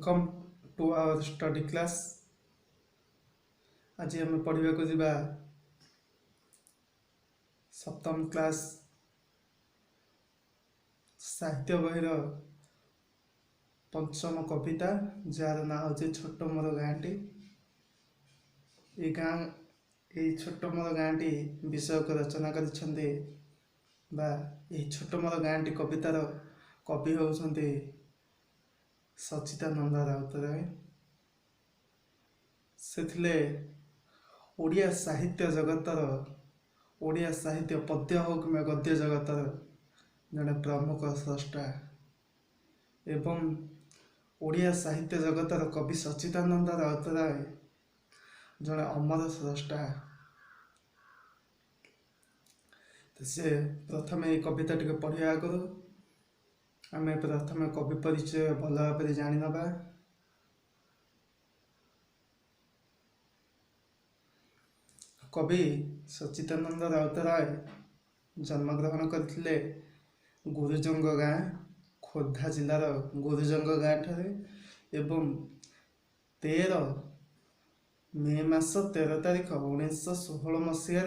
Welcome to our study class. आज आम पढ़ा को जीवा सप्तम क्लास साहित्य बहिर पंचम कविता जार ना हूँ छोट मोर गाँटी। ये छोट मोर गाँटी विषय को रचना कर छोट मोर गाँटी कवितार कवि होउछन्ति सच्चिदानंद राउतराय। सेथिले ओडिया साहित्य जगतर ओडिया साहित्य पद्य हो कि गद्य जगतर जड़े प्रमुख स्रष्टा एवं ओडिया साहित्य जगतर कवि सच्चिदानंद राउतराय जड़े अमर स्रष्टा। से प्रथम ये कविता टी पढ़ा आगु आम प्रथम कवि परिचय भल भाव जानी नबा। कवि सच्चिदानंद राउतराय जन्मग्रहण करथिले गुरुजंग गाँ खोर्धा जिलार गुरुजंग गाँ ठारे एवं 13 मे मास 13 तारिख 1916 मसीह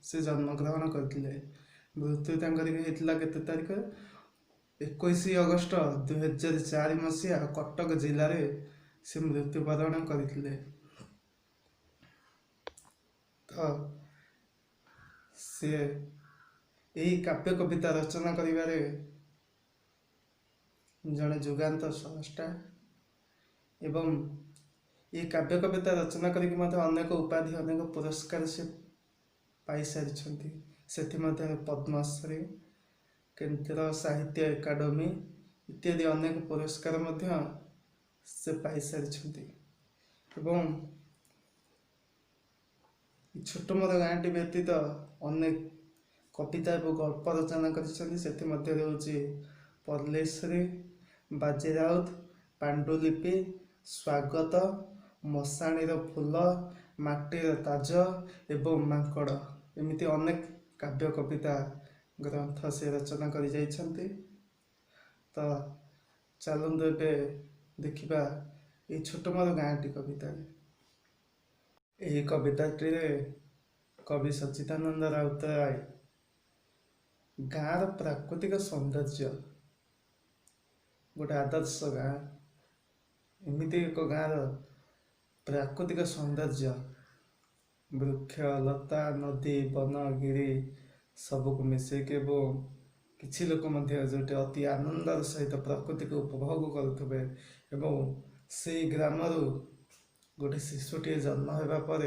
से जन्मग्रहण करथिले। मृत्यु होता केते तारिख 21 अगस्त 2004 मसीहा कटक जिले में से मृत्युवरण करथिले। तो से यही काव्य कविता रचना करिबारे जड़े जुगांत स्रष्टा एवं ये काव्य कविता रचना करके अनेक उपाधि अनेक पुरस्कार से पाई सारी से पद्मश्री केंद्र साहित्य एकाडेमी इत्यादि अनेक पुरस्कार से पाई सारी। छोट मोर गाँटी व्यतीत अनेक कविता और गल्प रचना कर परलेश्वरी बाजी राउत पांडुलिपि स्वागत मशाणीर फूल माटीर ताज एवं माकड़ एमती अनेक काव्य कविता ग्रंथ से रचना कर जाइछन्ति। तो चलते एबे देखिबा ये छोट मोर गाँटी कविता। यही कविताटी कवि सच्चिदानंद राउतराय गाँव प्राकृतिक सौंदर्य गोटे आदर्श गाँ एमती एक गाँव प्राकृतिक सौंदर्य वृक्ष लता नदी वन गिरी सबको मिसेक किसी लोक जो अति आनंदर सहित प्रकृति को उपभोग करुवे से ग्राम गोटे शिशुटी जन्म होगा पर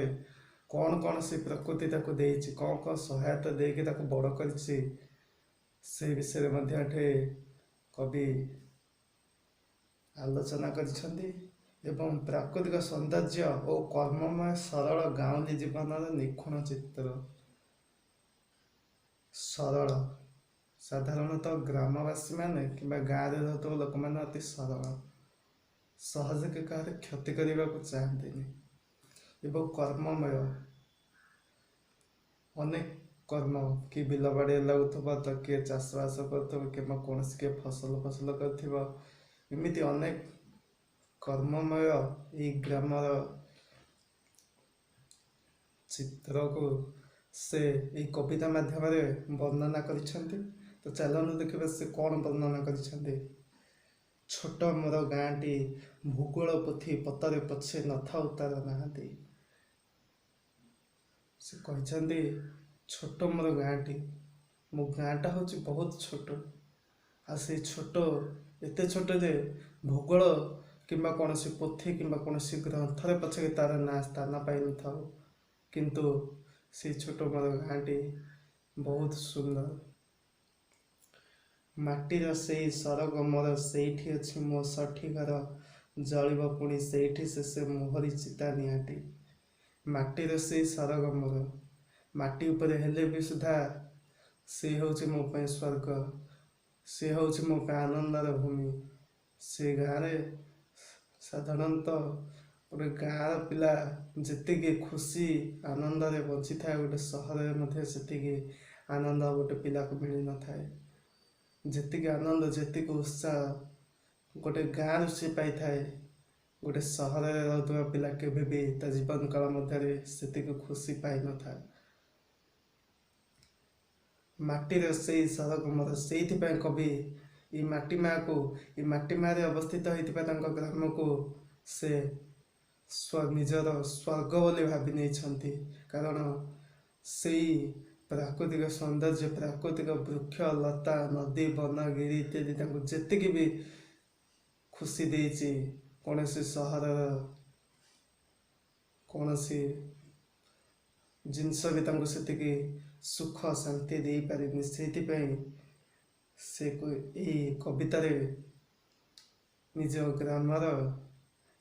कौन कौन से प्रकृति ताको देइछि कौन कौन सहायता देके ताको बड़ करिछि से विषय में कवि आलोचना करिछन्ति एवं प्राकृतिक सौंदर्य और कर्ममय सरल गाँवली जीवन निखुण चित्र सरल साधारणतः ग्रामवासी माने कि गाँव में रहता लोक मैंने अति सरल सहज के कहार क्षति करने को चाहते एवं कर्ममय अनेक कर्म कि बिल बाड़ी लगुव तो किए चाषबास कर कौन किए फसल फसल करमती अनेक कर्ममय ये ग्रामर चित्र को से ये कविता माध्यम वर्णना करिसेंति। तो चलनु देखिबा से कौन वर्णना करिसेंति। छोट मोर गाँटी भूगोल पोथी पतरे पछे नथा उतार नहांती से कहते छोट मोर गाँटी मो गाँटा हूँ बहुत छोट आ से छोट एत छोट जे भूगोल किंबा कौन सी पोथी किंबा कौन सी ग्रंथरे पछे तार ना स्थान पाई न था किंतु से छोट मोर गाँटी बहुत सुंदर माटीर से सरगमर सेठी अच्छी मो षठी घर जलिब पुणी सेठी से मोहरी चिता निहाटी माटीर से सरगमर माटी उपरे हेले भी सुधा से हूँ मो पे स्वर्ग से हूँ मो पे आनंदर भूमि से गाँव साधारणतः गोटे गाँव पिला जी खुशी आनंद बंची था गोटे सहर में से आनंद गोटे पिला को मिल न था जी आनंद जी उत्साह गोटे गाँव से पाई थाए ଗୋଟେ ସହରରେ ରହୁଥିବା ପିଲା କେବେ ବି ତା ଜୀବନ କାଳ ମଧ୍ୟରେ ସେତିକି ଖୁସି ପାଇନଥାଏ। ମାଟିର ସେଇ ସରଗମର ସେଇଥିପାଇଁ କବି ଏଇ ମାଟି ମାଆକୁ, ଏଇ ମାଟି ମାଆରେ ଅବସ୍ଥିତ ହେଇଥିବା ତାଙ୍କ ଗ୍ରାମକୁ ସେ ନିଜର ସ୍ୱର୍ଗ ବୋଲି ଭାବି ନେଇଛନ୍ତି। କାରଣ ସେଇ ପ୍ରାକୃତିକ ସୌନ୍ଦର୍ଯ୍ୟ, ପ୍ରାକୃତିକ ବୃକ୍ଷ ଲତା, ନଦୀ, ବନ, ଗିରି ଇତ୍ୟାଦି ତାଙ୍କୁ ଯେତିକି ବି ଖୁସି ଦେଇଛି, କୌଣସି ସହରର କୌଣସି ଜିନିଷ ବି ତାଙ୍କୁ ସେତିକି ସୁଖ ଶାନ୍ତି ଦେଇପାରିନି। ସେଇଥିପାଇଁ ସେ ଏଇ କବିତାରେ ନିଜ ଗ୍ରାମର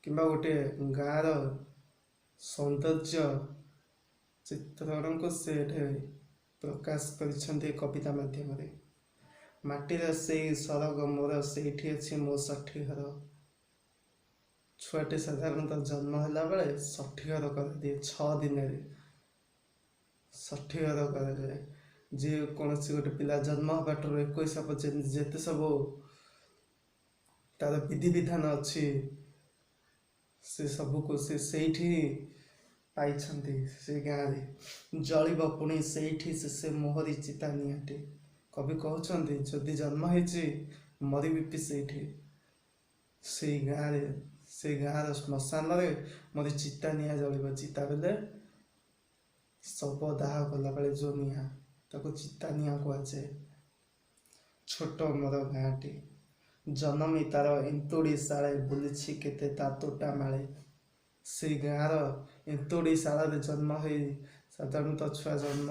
କିମ୍ବା ଗୋଟେ ଗାଁର ସୌନ୍ଦର୍ଯ୍ୟ ଚିତ୍ରଣକୁ ସେ ଏଠି ପ୍ରକାଶ କରିଛନ୍ତି କବିତା ମାଧ୍ୟମରେ। ମାଟିର ସେଇ ସରଗ ମୋର, ସେଇଠି ଅଛି ମୋ ଷଠି ଘର। ଛୁଆଟି ସାଧାରଣତଃ ଜନ୍ମ ହେଲା ବେଳେ ଷଠି ଘର କରିଦିଏ। 6 ଦିନରେ ଷଠି ଘର କରାଯାଏ। ଯେ କୌଣସି ଗୋଟେ ପିଲା ଜନ୍ମ ହେବାଠାରୁ 21 ପର୍ଯ୍ୟନ୍ତ ଯେତେ ସବୁ ତାର ବିଧିବିଧାନ ଅଛି, ସେ ସବୁକୁ ସେ ସେଇଠି ପାଇଛନ୍ତି। ସେ ଗାଁରେ ଜଳିବ ପୁଣି ସେଇଠି ସେ ମୋହରି ଚିତା ନିଆଁଟି। କବି କହୁଛନ୍ତି ଯଦି ଜନ୍ମ ହେଇଛି ମରିବି ବି ସେଇଠି, ସେଇ ଗାଁରେ, ସେଇ ଗାଁର ଶ୍ମଶାନରେ ମୋର ଚିତା ନିଆଁ ଜଳିବ। ଚିତା ବେଲେ ଶବ ଦାହ କଲାବେଳେ ଯେଉଁ ନିଆଁ, ତାକୁ ଚିତା ନିଆଁ କୁହାଯାଏ। ଛୋଟ ମୋର ଗାଁଟି, ଜନମୀ ତାର ଏନ୍ତୁଡ଼ି ଶାଳେ, ବୁଲିଛି କେତେ ତା ତୋଟା ମାଳେ। ସେଇ ଗାଁର ଏନ୍ତୁଡ଼ି ଶାଳରେ ଜନ୍ମ ହେଇ, ସାଧାରଣତଃ ଛୁଆ ଜନ୍ମ,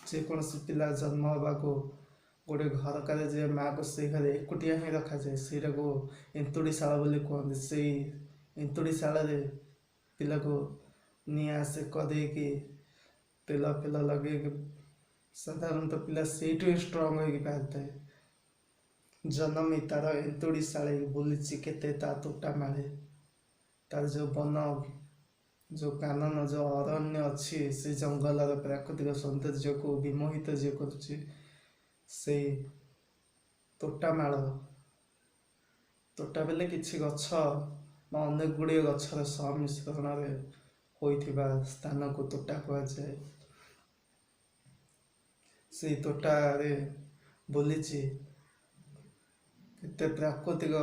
ଯେକୌଣସି ପିଲା ଜନ୍ମ ହେବାକୁ ଗୋଟେ ଘର କରାଯାଏ, ମାଆକୁ ସେଇ ଘରେ ଏକୁଟିଆ ହିଁ ରଖାଯାଏ। ସେଇଟାକୁ ଏନ୍ତୁଡ଼ି ଶାଳ ବୋଲି କୁହନ୍ତି। ସେଇ ଏନ୍ତୁଡ଼ି ଶାଳରେ ପିଲାକୁ ନିଆଁ ସେକ ଦେଇକି ତେଲ ଫେଲ ଲଗେଇକି ସାଧାରଣତଃ ପିଲା ସେଇଠୁ ଷ୍ଟ୍ରଙ୍ଗ ହେଇକି ବାହାରିଥାଏ। ଜନମୀ ତାର ଏନ୍ତୁଡ଼ି ଶାଳେ, ବୁଲିଛି କେତେ ତା ତୋଟା ମାଳେ। ତାର ଯେଉଁ ବନ, ଯେଉଁ କାନନ, ଯେଉଁ ଅରଣ୍ୟ ଅଛି, ସେ ଜଙ୍ଗଲର ପ୍ରାକୃତିକ ସୌନ୍ଦର୍ଯ୍ୟକୁ ବିମୋହିତ ଯିଏ କରୁଛି, ସେଇ ତୋଟାମାଳ, ତୋଟା ବେଲେ କିଛି ଗଛ ବା ଅନେକ ଗୁଡ଼ିଏ ଗଛର ସମ୍ମିଶ୍ରଣରେ ହୋଇଥିବା ସ୍ଥାନକୁ ତୋଟା କୁହାଯାଏ। ସେଇ ତୋଟାରେ ବୁଲିଛି କେତେ ପ୍ରାକୃତିକ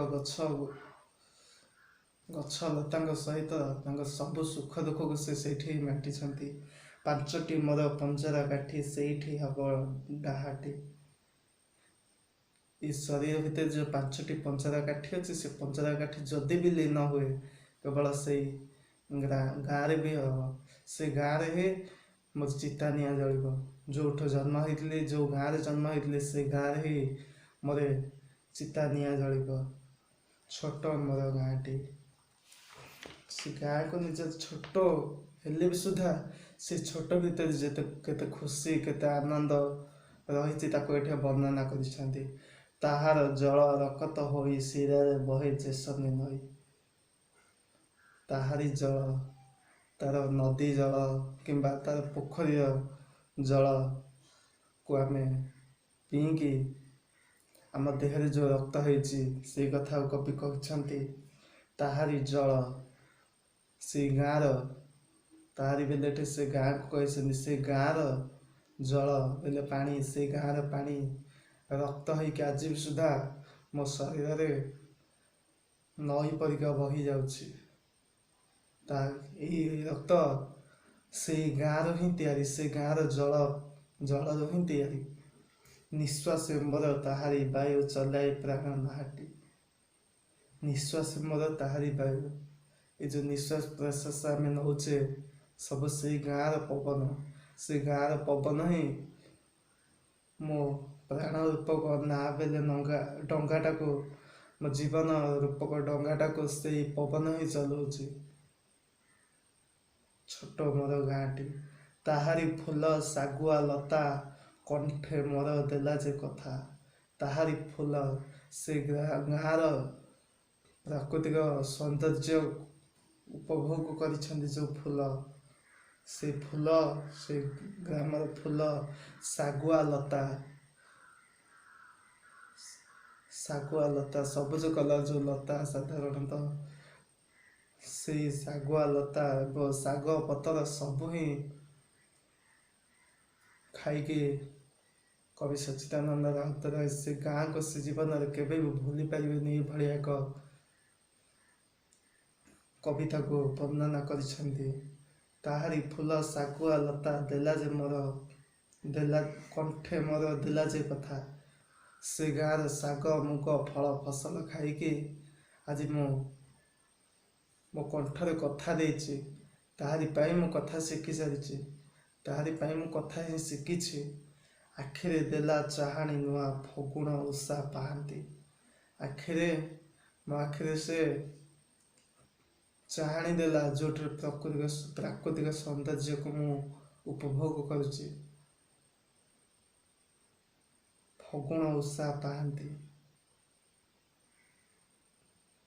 ଗଛ ଲତାଙ୍କ ସହିତ ତାଙ୍କ ସବୁ ସୁଖ ଦୁଃଖକୁ ସେ ସେଇଠି ବାଣ୍ଟିଛନ୍ତି। 5ଟି ମୋର ପଞ୍ଜରା କାଠି, ସେଇଠି ହବ ଡାହାଟି। ଏଇ ଶରୀର ଭିତରେ ଯେଉଁ 5ଟି ପଞ୍ଜରା କାଠି ଅଛି, ସେ ପଞ୍ଜରା କାଠି ଯଦି ବି ଲୀନ ହୁଏ, କେବଳ ସେଇ ଗାଁରେ ବି ହବ। ସେ ଗାଁରେ ହିଁ ମୋ ଚିତା ନିଆଁ ଜଳିବ। ଯେଉଁଠୁ ଜନ୍ମ ହେଇଥିଲି, ଯେଉଁ ଗାଁରେ ଜନ୍ମ ହେଇଥିଲି, ସେ ଗାଁରେ ହିଁ ମୋର ଚିତା ନିଆଁ ଜଳିବ। ଛୋଟ ମୋର ଗାଁଟି, ସେ ଗାଁକୁ ନିଜ ଛୋଟ ହେଲେ ବି ସୁଦ୍ଧା ସେ ଛୋଟ ଭିତରେ ଯେତେ କେତେ ଖୁସି, କେତେ ଆନନ୍ଦ ରହିଛି, ତାକୁ ଏଠି ବର୍ଣ୍ଣନା କରିଛନ୍ତି। ତାହାର ଜଳ ରକତ ହୋଇ, ଶିରାରେ ବହେ ଯେସନି ନଈ। ତାହାରି ଜଳ, ତାର ନଦୀ ଜଳ କିମ୍ବା ତାର ପୋଖରୀର ଜଳକୁ ଆମେ ପିଇକି ଆମ ଦେହରେ ଯେଉଁ ରକ୍ତ ହେଇଛି, ସେଇ କଥାକୁ କବି କହିଛନ୍ତି। ତାହାରି ଜଳ, ସେଇ ଗାଁର, ତାହାରି ବେଲେ ଏଠି ସେ ଗାଁକୁ କହିଛନ୍ତି। ସେ ଗାଁର ଜଳ ବେଲେ ପାଣି, ସେଇ ଗାଁର ପାଣି ରକ୍ତ ହେଇକି ଆଜି ବି ସୁଦ୍ଧା ମୋ ଶରୀରରେ ନଈ ପରିକା ବହି ଯାଉଛି। ଏଇ ରକ୍ତ ସେଇ ଗାଁର ହିଁ ତିଆରି, ସେ ଗାଁର ଜଳରୁ ହିଁ ତିଆରି। ନିଶ୍ୱାସ ମୋର ତାହାରି ବାୟୁ, ଚଲାଇ ପ୍ରାଣ ନାହାଟି। ନିଶ୍ୱାସ ମୋର ତାହାରି ବାୟୁ, ଏ ଯେଉଁ ନିଶ୍ୱାସ ପ୍ରଶ୍ୱାସ ଆମେ ନେଉଛେ, ସବୁ ସେଇ ଗାଁର ପବନ। ସେ ଗାଁର ପବନ ହିଁ ମୋ ପ୍ରାଣ ରୂପକ ନାଁ ବେଲେ ଡଙ୍ଗାଟାକୁ, ମୋ ଜୀବନ ରୂପକ ଡଙ୍ଗାଟାକୁ ସେଇ ପବନ ହିଁ ଚଲାଉଛି। ଛୋଟ ମୋର ଗାଁଟି, ତାହାରି ଫୁଲ ଶାଗୁଆ ଲତା, କଣ୍ଠେ ମୋର ଦେଲା ଯେ କଥା। ତାହାରି ଫୁଲ, ସେ ଗାଁର ପ୍ରାକୃତିକ ସୌନ୍ଦର୍ଯ୍ୟ ଉପଭୋଗ କରିଛନ୍ତି ଯେଉଁ ଫୁଲ, ସେ ଫୁଲ, ସେ ଗ୍ରାମର ଫୁଲ ଶାଗୁଆ ଲତା, ଶାଗୁଆ ଲତା, ସବୁଜ କଲର ଯେଉଁ ଲତା, ସାଧାରଣତଃ ସେଇ ଶାଗୁଆ ଲତା ଏବଂ ଶାଗ ପତ୍ର ସବୁ ହିଁ ଖାଇକି କବି ସଚ୍ଚିଦାନନ୍ଦ ରାଉତରାୟ ସେ ଗାଁକୁ ସେ ଜୀବନରେ କେବେ ବି ଭୁଲି ପାରିବେନି। ଏଭଳିଆ ଏକ କବିତାକୁ ବର୍ଣ୍ଣନା କରିଛନ୍ତି। ତାହାରି ଫୁଲ ଶାଗୁଆ ଲତା ଦେଲା ଯେ ମୋର ଦେଲା କଣ୍ଠେ ମୋର ଦେଲା ଯେ କଥା, ସେ ଗାଁର ଶାଗ ମୁଗ ଫଳ ଫସଲ ଖାଇକି ଆଜି ମୁଁ ମୋ କଣ୍ଠରେ କଥା ଦେଇଛି। ତାହାରି ପାଇଁ ମୁଁ କଥା ଶିଖି ସାରିଛି, ତାହାରି ପାଇଁ ମୁଁ କଥା ହିଁ ଶିଖିଛି। ଆଖିରେ ଦେଲା ଚାହାଣି ନୂଆ ଫଗୁଣ ଉଷା ପାହାନ୍ତି। ଆଖିରେ ମୋ ଆଖିରେ ସେ ଚାହାଣି ଦେଲା, ଯେଉଁଠାରେ ପ୍ରାକୃତିକ ସୌନ୍ଦର୍ଯ୍ୟକୁ ମୁଁ ଉପଭୋଗ କରୁଛି। ଫଗୁଣ ଉଷା ପାହାନ୍ତି,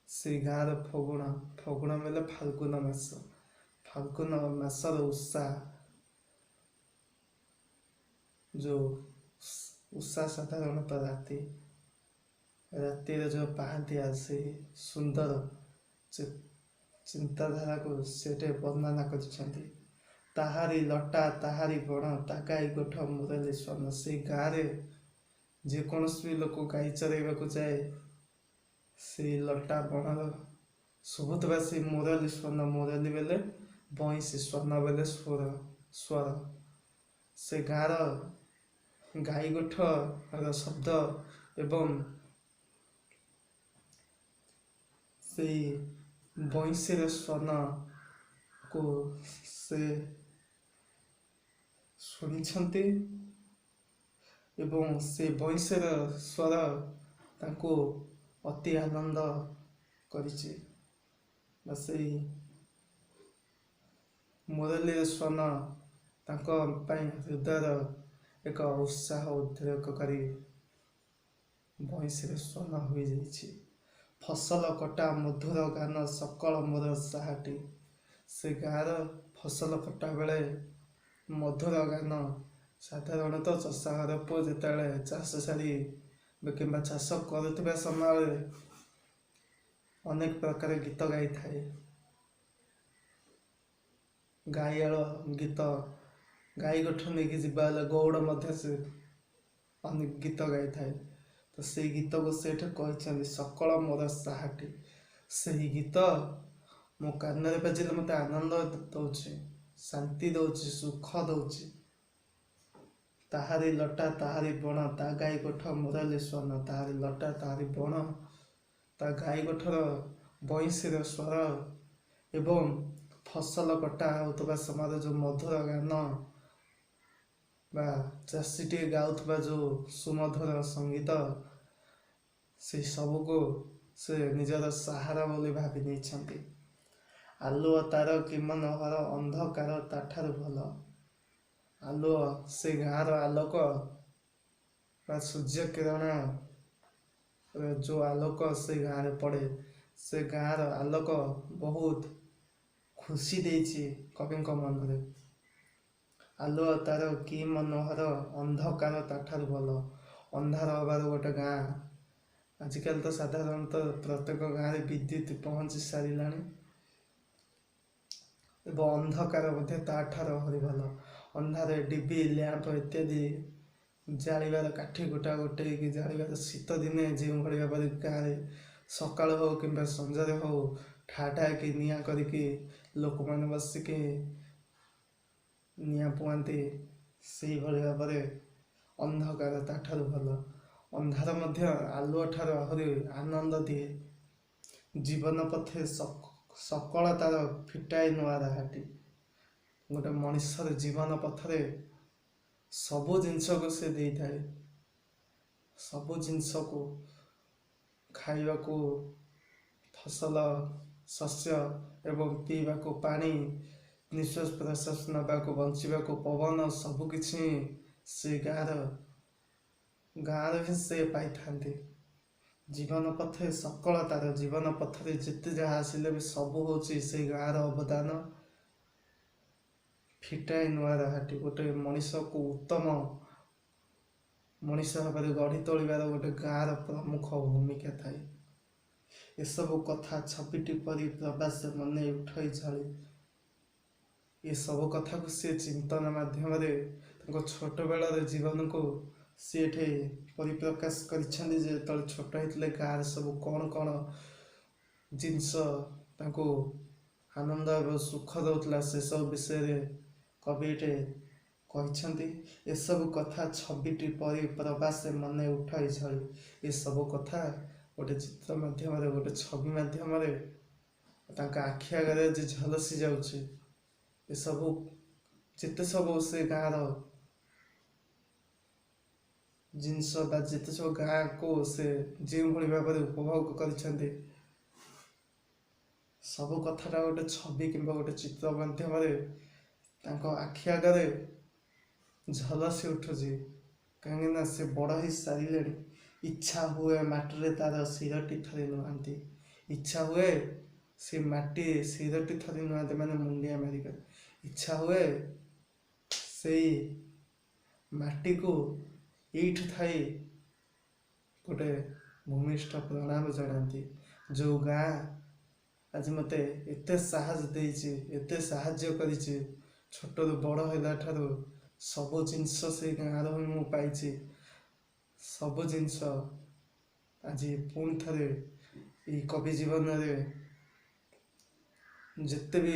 ସେଇ ଗାଁର ଫଗୁଣ ବେଲେ ଫାଲ୍ଗୁନ ମାସ, ଫାଲ୍ଗୁନ ମାସର ଉଷା, ଯେଉଁ ଉଷା ସାଧାରଣତଃ ରାତିରେ ଯେଉଁ ପାହାନ୍ତି ଆସି ସୁନ୍ଦର ଚିନ୍ତାଧାରାକୁ ସେଠି ବର୍ଣ୍ଣନା କରିଛନ୍ତି। ତାହାରି ଲଟା ତାହାରି ବଣ ତାଗାଇ ଗୋଠ ମୁରଲି ସ୍ୱର୍ଣ୍ଣ। ସେଇ ଗାଁରେ ଯେକୌଣସି ଲୋକ ଗାଈ ଚରାଇବାକୁ ଯାଏ, ସେଇ ଲଟା ବଣର ଶୁଭୁଥିବା ସେଇ ମୁରଲି ସ୍ୱର୍ଣ୍ଣ, ମୁରଲି ବେଲେ ବଇଁଶୀ, ସ୍ୱର୍ଣ୍ଣ ବେଲେ ସ୍ୱର, ସେ ଗାଁର ଗାଈ ଗୋଠର ଶବ୍ଦ ଏବଂ ସେଇ ବଇଁଶୀର ସ୍ୱନକୁ ସେ ଶୁଣିଛନ୍ତି ଏବଂ ସେ ବଇଁଶୀର ସ୍ୱର ତାଙ୍କୁ ଅତି ଆନନ୍ଦ କରିଛି। ବା ସେଇ ମୁରଲୀର ସ୍ୱନ ତାଙ୍କ ପାଇଁ ହୃଦୟର ଏକ ଉତ୍ସାହ ଉଦ୍ରେକକାରୀ ବଇଁଶୀର ସ୍ୱନ ହୋଇଯାଇଛି। ଫସଲ କଟା ମଧୁର ଗାନ ସକଳ ମୋର ସାହାଟି। ସେ ଗାଁର ଫସଲ କଟା ବେଳେ ମଧୁର ଗାନ, ସାଧାରଣତଃ ଚଷାଘର ପୁଅ ଯେତେବେଳେ ଚାଷ ସାରି କିମ୍ବା ଚାଷ କରୁଥିବା ସମୟରେ ଅନେକ ପ୍ରକାର ଗୀତ ଗାଇଥାଏ। ଗାଈଆଳ ଗୀତ, ଗାଈ ଗୋଠ ନେଇକି ଯିବା ହେଲେ ଗଉଡ଼ ମଧ୍ୟ ସେ ଅନେକ ଗୀତ ଗାଇଥାଏ। ତ ସେଇ ଗୀତକୁ ସେଠି କହିଛନ୍ତି ସକଳ ମୋର ସାହାଟି। ସେହି ଗୀତ ମୋ କାନରେ ବାଜିଲେ ମୋତେ ଆନନ୍ଦ ଦେଉଛି, ଶାନ୍ତି ଦେଉଛି, ସୁଖ ଦେଉଛି। ତାହାରି ଲଟା ତାହାରି ବଣ ତା ଗାଈ ଗୋଠ ମୁରଲି ସ୍ୱର୍ଣ୍ଣ। ତାହାରି ଲଟା ତାହାରି ବଣ, ତା ଗାଈ ଗୋଠର ବଇଁଶୀର ସ୍ୱର ଏବଂ ଫସଲ କଟା ହେଉଥିବା ସମୟରେ ଯେଉଁ ମଧୁର ଗାନ ବା ଚାଷୀଟିଏ ଗାଉଥିବା ଯେଉଁ ସୁମଧୁର ସଙ୍ଗୀତ, ସେଇ ସବୁକୁ ସେ ନିଜର ସାହାରା ବୋଲି ଭାବି ନେଇଛନ୍ତି। ଆଲୁଅ ତାର କି ମନୋହର, ଅନ୍ଧକାର ତାଠାରୁ ଭଲ। ଆଲୁଅ, ସେ ଗାଁର ଆଲୋକ ବା ସୂର୍ଯ୍ୟ କିରଣ, ଯେଉଁ ଆଲୋକ ସେ ଗାଁରେ ପଡ଼େ, ସେ ଗାଁର ଆଲୋକ ବହୁତ ଖୁସି ଦେଇଛି କବିଙ୍କ ମନରେ। ଆଲୁଅ ତାର କି ମନୋହର, ଅନ୍ଧକାର ତାଠାରୁ ଭଲ। ଅନ୍ଧାର ହେବାର ଗୋଟେ ଗାଁ, ଆଜିକାଲି ତ ସାଧାରଣତଃ ପ୍ରତ୍ୟେକ ଗାଁରେ ବିଦ୍ୟୁତ ପହଞ୍ଚି ସାରିଲାଣି ଏବଂ ଅନ୍ଧକାର ମଧ୍ୟ ତାଠାରୁ ଆହୁରି ଭଲ। ଅନ୍ଧାରରେ ଡିବି, ଲ୍ୟାମ୍ପ ଇତ୍ୟାଦି ଜାଳିବାର, କାଠି କୁଟା ଗୋଟେଇକି ଜାଳିବାର, ଶୀତ ଦିନେ ଯେଉଁଭଳି ଭାବରେ ଗାଁରେ ସକାଳ ହେଉ କିମ୍ବା ସଞ୍ଜରେ ହେଉ ଠା ଠାକି ନିଆଁ କରିକି ଲୋକମାନେ ବସିକି ନିଆଁ ପୁଆନ୍ତି, ସେଇଭଳି ଭାବରେ ଅନ୍ଧକାର ତାଠାରୁ ଭଲ। ଅନ୍ଧାର ମଧ୍ୟ ଆଲୁଅ ଠାରୁ ଆହୁରି ଆନନ୍ଦ ଦିଏ। ଜୀବନ ପଥେ ସକଳ ତାର ଫିଟାଇ ନୂଆ ରାହାଟି। ଗୋଟେ ମଣିଷର ଜୀବନ ପଥରେ ସବୁ ଜିନିଷକୁ ସେ ଦେଇଥାଏ। ସବୁ ଜିନିଷକୁ, ଖାଇବାକୁ ଫସଲ, ଶସ୍ୟ ଏବଂ ପିଇବାକୁ ପାଣି, ନିଶ୍ୱାସ ପ୍ରଶ୍ୱାସ ନେବାକୁ, ବଞ୍ଚିବାକୁ ପବନ, ସବୁକିଛି ସେ ଗାଁର ହିଁ ସେ ପାଇଥାନ୍ତି। ଜୀବନ ପଥେ ସକଳ ତାର, ଜୀବନ ପଥରେ ଯେତେ ଯାହା ଆସିଲେ ବି ସବୁ ହେଉଛି ସେଇ ଗାଁର ଅବଦାନ। ଫିଟାଇ ନୂଆ ରାହାଟି, ଗୋଟେ ମଣିଷକୁ ଉତ୍ତମ ମଣିଷ ଭାବରେ ଗଢ଼ି ତୋଳିବାର ଗୋଟେ ଗାଁର ପ୍ରମୁଖ ଭୂମିକା ଥାଏ। ଏସବୁ କଥା ଛବିଟି ପରି ପ୍ରବାସ ମନେ ଉଠଇ ଝଳି। ଏସବୁ କଥାକୁ ସେ ଚିନ୍ତନ ମାଧ୍ୟମରେ ତାଙ୍କ ଛୋଟବେଳର ଜୀବନକୁ ସେ ଏଠି ପରିପ୍ରକାଶ କରିଛନ୍ତି ଯେ ଯେତେବେଳେ ଛୋଟ ହେଇଥିଲେ ଗାଁରେ ସବୁ କ'ଣ କ'ଣ ଜିନିଷ ତାଙ୍କୁ ଆନନ୍ଦ ଏବଂ ସୁଖ ଦେଉଥିଲା ସେସବୁ ବିଷୟରେ କବି ଏଠି କହିଛନ୍ତି। ଏସବୁ କଥା ଛବିଟି ପରି ପ୍ରବାସେ ମନେ ଉଠାଇ ଝଳି। ଏସବୁ କଥା ଗୋଟେ ଚିତ୍ର ମାଧ୍ୟମରେ ଗୋଟେ ଛବି ମାଧ୍ୟମରେ ତାଙ୍କ ଆଖି ଆଗରେ ଯେ ଝଲସି ଯାଉଛି। ଏସବୁ ଯେତେ ସବୁ ସେ ଗାଁର ଜିନିଷ ବା ଯେତେ ସବୁ ଗାଁକୁ ସେ ଯେଉଁଭଳି ଭାବରେ ଉପଭୋଗ କରିଛନ୍ତି ସବୁ କଥାଟା ଗୋଟେ ଛବି କିମ୍ବା ଗୋଟେ ଚିତ୍ର ମାଧ୍ୟମରେ ତାଙ୍କ ଆଖି ଆଗରେ ଝଲସି ଉଠୁଛି। କାହିଁକିନା ସେ ବଡ଼ ହେଇ ସାରିଲେଣି। ଇଚ୍ଛା ହୁଏ ମାଟିରେ ତାର ଶିରଟି ଥରେ ନୁଆନ୍ତି। ଇଚ୍ଛା ହୁଏ ସେ ମାଟି ଶିରଟି ଥରେ ନୁଆନ୍ତି ମାନେ ମୁଣ୍ଡିଆ ମାରିକା। ଇଚ୍ଛା ହୁଏ ସେଇ ମାଟିକୁ ଏଇଠି ଥାଇ ଗୋଟେ ଭୂମିଷ୍ଠ ପ୍ରଣାମ ଜଣାନ୍ତି। ଯେଉଁ ଗାଁ ଆଜି ମୋତେ ଏତେ ସାହସ ଦେଇଛି, ଏତେ ସାହାଯ୍ୟ କରିଛି, ଛୋଟରୁ ବଡ଼ ହେଲା ଠାରୁ ସବୁ ଜିନିଷ ସେଇ ଗାଁର ହିଁ ମୁଁ ପାଇଛି। ସବୁ ଜିନିଷ ଆଜି ପୁଣି ଥରେ ଏଇ କବି ଜୀବନରେ ଯେତେ ବି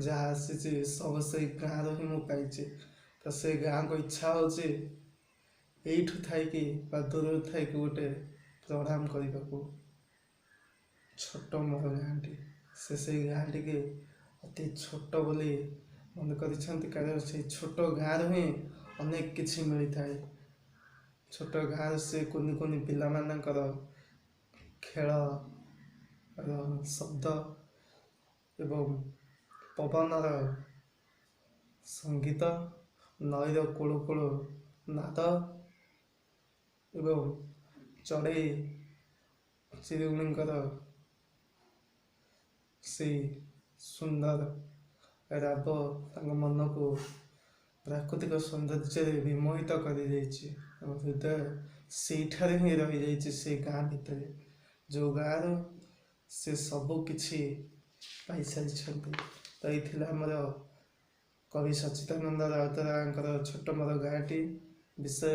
ଯାହା ଆସିଛି ସବୁ ସେଇ ଗାଁର ହିଁ ମୁଁ ପାଇଛି। ତ ସେଇ ଗାଁକୁ ଇଚ୍ଛା ହେଉଛି ଏଇଠୁ ଥାଇକି ବା ଦୂରରୁ ଥାଇକି ଗୋଟେ ପ୍ରଣାମ କରିବାକୁ। ଛୋଟ ମୋର ଗାଁଟି, ସେ ସେଇ ଗାଁଟିକି ଅତି ଛୋଟ ବୋଲି ମନେ କରିଛନ୍ତି। କାରଣ ସେଇ ଛୋଟ ଗାଁରୁ ହିଁ ଅନେକ କିଛି ମିଳିଥାଏ। ଛୋଟ ଗାଁରେ ସେ କୁନି କୁନି ପିଲାମାନଙ୍କର ଖେଳର ଶବ୍ଦ ଏବଂ ପବନର ସଙ୍ଗୀତ, ନଈର କୁଳୁ କୁଳୁ ନାଦ ଏବଂ ଚଢ଼େଇ ଚିରୁଗୁଣିଙ୍କର ସେଇ ସୁନ୍ଦର ରାବ ତାଙ୍କ ମନକୁ ପ୍ରାକୃତିକ ସୌନ୍ଦର୍ଯ୍ୟରେ ବିମୋହିତ କରିଦେଇଛି। ଆମ ହୃଦୟ ସେଇଠାରେ ହିଁ ରହିଯାଇଛି, ସେଇ ଗାଁ ଭିତରେ, ଯେଉଁ ଗାଁର ସେ ସବୁ କିଛି ପାଇସାରିଛନ୍ତି। ତ ଏଇ ଥିଲା ଆମର କବି ସଚ୍ଚିଦାନନ୍ଦ ରାଉତରାୟଙ୍କର ଛୋଟ ମୋର ଗାଁଟି ବିଷୟ।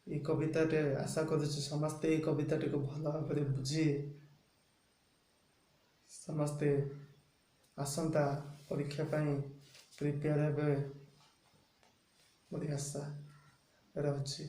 ଏଇ କବିତାଟେ ଆଶା କରୁଛି ସମସ୍ତେ ଏଇ କବିତାଟିକୁ ଭଲ ଭାବରେ ବୁଝି ସମସ୍ତେ ଆସନ୍ତା ପରୀକ୍ଷା ପାଇଁ ପ୍ରିପେୟାର ହେବେ ବୋଲି ଆଶା ରହୁଛି।